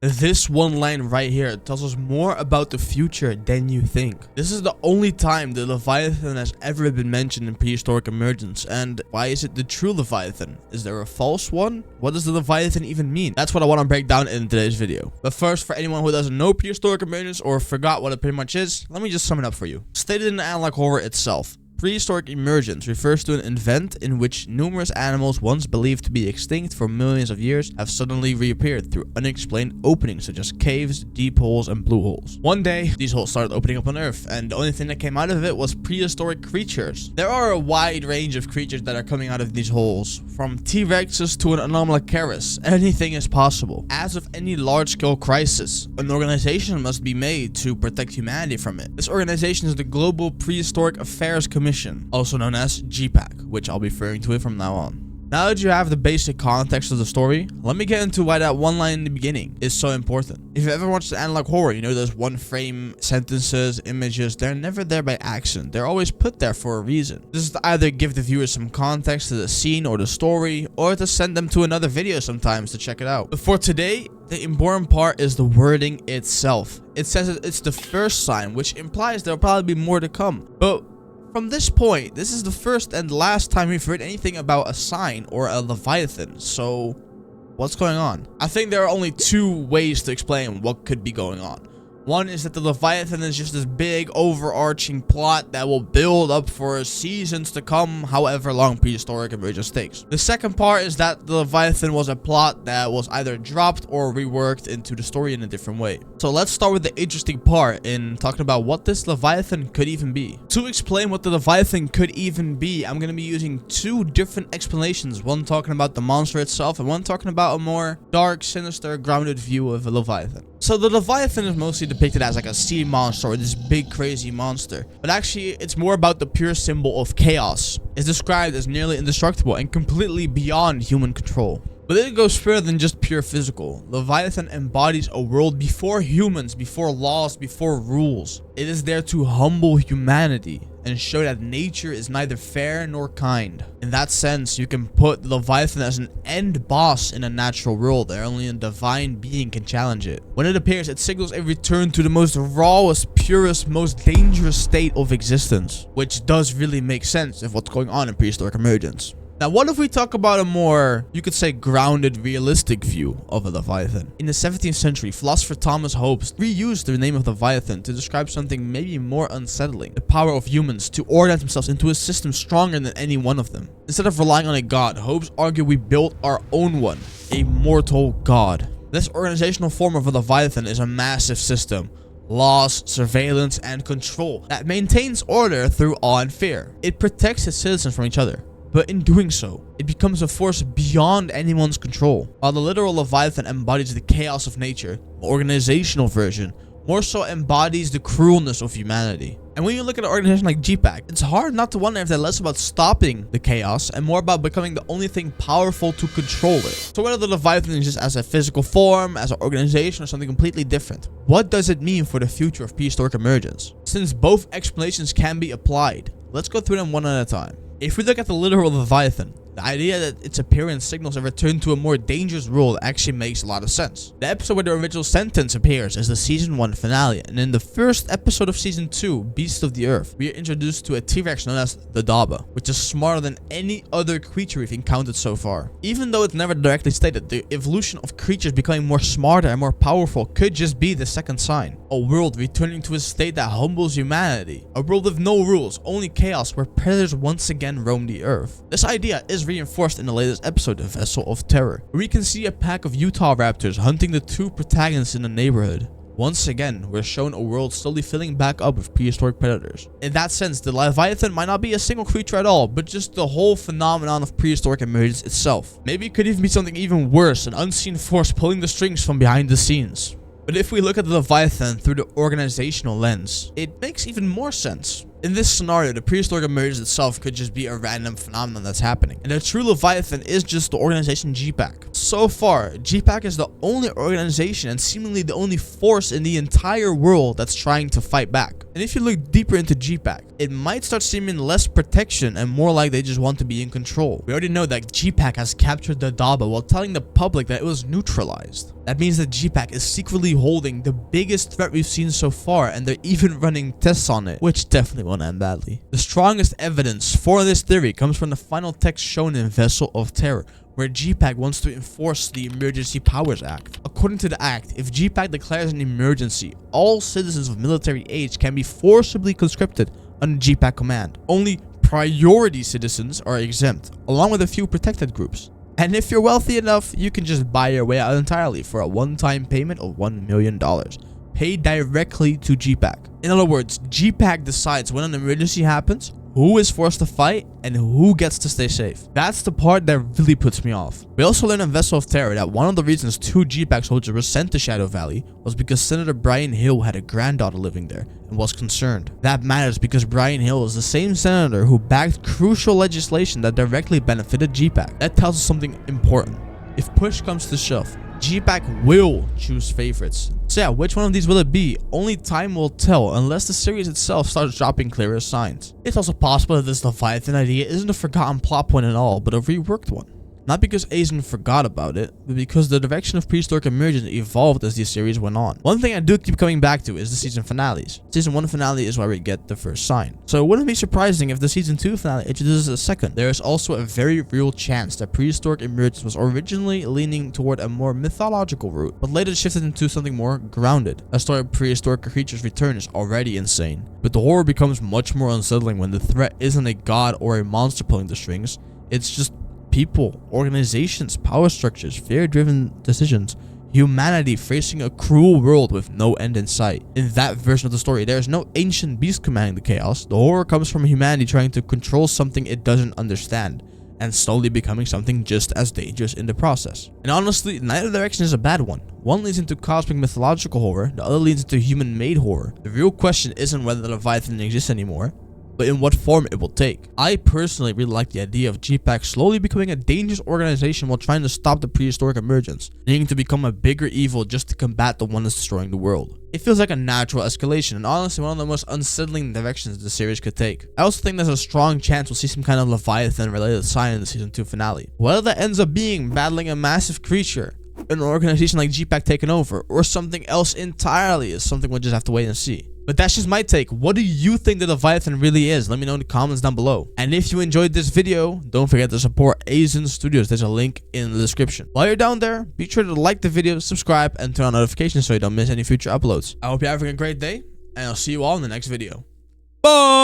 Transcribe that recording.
This one line right here tells us more about the future than you think. This is the only time the Leviathan has ever been mentioned in Prehistoric Emergence. And why is it the true Leviathan? Is there a false one? What does the Leviathan even mean? That's what I want to break down in today's video. But first, for anyone who doesn't know Prehistoric Emergence or forgot what it pretty much is, let me just sum it up for you. Stated in the analog horror itself, Prehistoric Emergence refers to an event in which numerous animals once believed to be extinct for millions of years have suddenly reappeared through unexplained openings such as caves, deep holes, and blue holes. One day, these holes started opening up on Earth, and the only thing that came out of it was prehistoric creatures. There are a wide range of creatures that are coming out of these holes, from T-Rexes to an Anomalocaris. Anything is possible. As with any large-scale crisis, an organization must be made to protect humanity from it. This organization is the Global Prehistoric Affairs Commission, also known as GPAC, which I'll be referring to it from now on. Now that you have the basic context of the story, let me get into why that one line in the beginning is so important. If you've ever watched analog horror, you know those one frame sentences, images, they're never there by accident. They're always put there for a reason. This is to either give the viewer some context to the scene or the story, or to send them to another video sometimes to check it out. But for today, the important part is the wording itself. It says it's the first sign, which implies there'll probably be more to come. But from this point, this is the first and last time we've heard anything about a sign or a Leviathan, so what's going on? I think there are only two ways to explain what could be going on. One is that the Leviathan is just this big overarching plot that will build up for seasons to come, however long Prehistoric Emergence takes. The second part is that the Leviathan was a plot that was either dropped or reworked into the story in a different way. So let's start with the interesting part in talking about what this Leviathan could even be. To explain what the Leviathan could even be, I'm going to be using two different explanations. One talking about the monster itself and one talking about a more dark, sinister, grounded view of a Leviathan. So the Leviathan is mostly depicted as like a sea monster or this big crazy monster. But actually, it's more about the pure symbol of chaos. It's described as nearly indestructible and completely beyond human control. But it goes further than just pure physical. Leviathan embodies a world before humans, before laws, before rules. It is there to humble humanity and show that nature is neither fair nor kind. In that sense, you can put Leviathan as an end boss in a natural world that only a divine being can challenge it. When it appears, it signals a return to the most rawest, purest, most dangerous state of existence, which does really make sense of what's going on in Prehistoric Emergence. Now, what if we talk about a more, you could say, grounded, realistic view of a Leviathan? In the 17th century, philosopher Thomas Hobbes reused the name of Leviathan to describe something maybe more unsettling: the power of humans to orient themselves into a system stronger than any one of them. Instead of relying on a god, Hobbes argued we built our own one, a mortal god. This organizational form of a Leviathan is a massive system. Laws, surveillance, and control that maintains order through awe and fear. It protects its citizens from each other. But in doing so, it becomes a force beyond anyone's control. While the literal Leviathan embodies the chaos of nature, the organizational version more so embodies the cruelness of humanity. And when you look at an organization like GPAC, it's hard not to wonder if they're less about stopping the chaos and more about becoming the only thing powerful to control it. So whether the Leviathan is just as a physical form, as an organization, or something completely different, what does it mean for the future of Prehistoric Emergence? Since both explanations can be applied, let's go through them one at a time. If we look at the literal Leviathan, the idea that its appearance signals a return to a more dangerous world actually makes a lot of sense. The episode where the original sentence appears is the Season 1 finale, and in the first episode of Season 2, Beasts of the Earth, we are introduced to a T-Rex known as the Daba, which is smarter than any other creature we've encountered so far. Even though it's never directly stated, the evolution of creatures becoming more smarter and more powerful could just be the second sign. A world returning to a state that humbles humanity. A world with no rules, only chaos, where predators once again roam the Earth. This idea is reinforced in the latest episode, The Vessel of Terror, where we can see a pack of Utah raptors hunting the two protagonists in the neighborhood. Once again, we're shown a world slowly filling back up with prehistoric predators. In that sense, the Leviathan might not be a single creature at all, but just the whole phenomenon of Prehistoric Emergence itself. Maybe it could even be something even worse, an unseen force pulling the strings from behind the scenes. But if we look at the Leviathan through the organizational lens, it makes even more sense. In this scenario, the prehistoric emergence itself could just be a random phenomenon that's happening, and the true Leviathan is just the organization GPAC. So far, GPAC is the only organization and seemingly the only force in the entire world that's trying to fight back. And if you look deeper into GPAC, it might start seeming less protection and more like they just want to be in control. We already know that GPAC has captured the Daba while telling the public that it was neutralized. That means that GPAC is secretly holding the biggest threat we've seen so far, and they're even running tests on it, which definitely won't end badly. The strongest evidence for this theory comes from the final text shown in Vessel of Terror, where GPAC wants to enforce the Emergency Powers Act. According to the act, if GPAC declares an emergency, all citizens of military age can be forcibly conscripted under GPAC command. Only priority citizens are exempt, along with a few protected groups. And if you're wealthy enough, you can just buy your way out entirely for a one-time payment of $1 million, paid directly to GPAC. In other words, GPAC decides when an emergency happens, who is forced to fight, and who gets to stay safe. That's the part that really puts me off. We also learned in Vessel of Terror that one of the reasons 2 GPAC soldiers were sent to Shadow Valley was because Senator Brian Hill had a granddaughter living there and was concerned. That matters because Brian Hill is the same senator who backed crucial legislation that directly benefited GPAC. That tells us something important. If push comes to shove, GPAC will choose favorites. So yeah, which one of these will it be? Only time will tell unless the series itself starts dropping clearer signs. It's also possible that this Leviathan idea isn't a forgotten plot point at all, but a reworked one. Not because Asian forgot about it, but because the direction of Prehistoric Emergence evolved as the series went on. One thing I do keep coming back to is the season finales. Season 1 finale is where we get the first sign. So it wouldn't be surprising if the season 2 finale introduces a second. There is also a very real chance that Prehistoric Emergence was originally leaning toward a more mythological route, but later shifted into something more grounded. A story of prehistoric creatures' return is already insane, but the horror becomes much more unsettling when the threat isn't a god or a monster pulling the strings. It's just people, organizations, power structures, fear-driven decisions, humanity facing a cruel world with no end in sight. In that version of the story, there is no ancient beast commanding the chaos. The horror comes from humanity trying to control something it doesn't understand, and slowly becoming something just as dangerous in the process. And honestly, neither direction is a bad one. One leads into cosmic mythological horror, the other leads into human-made horror. The real question isn't whether the Leviathan exists anymore, but in what form it will take. I personally really like the idea of GPAC slowly becoming a dangerous organization while trying to stop the prehistoric emergence, needing to become a bigger evil just to combat the one that's destroying the world. It feels like a natural escalation, and honestly one of the most unsettling directions the series could take. I also think there's a strong chance we'll see some kind of Leviathan related sign in the season 2 finale. Whether that ends up being battling a massive creature, an organization like GPAC taking over, or something else entirely is something we'll just have to wait and see. But that's just my take. What do you think the Leviathan really is? Let me know in the comments down below. And if you enjoyed this video, don't forget to support Asian Studios. There's a link in the description. While you're down there, be sure to like the video, subscribe, and turn on notifications so you don't miss any future uploads. I hope you're having a great day, and I'll see you all in the next video. Bye!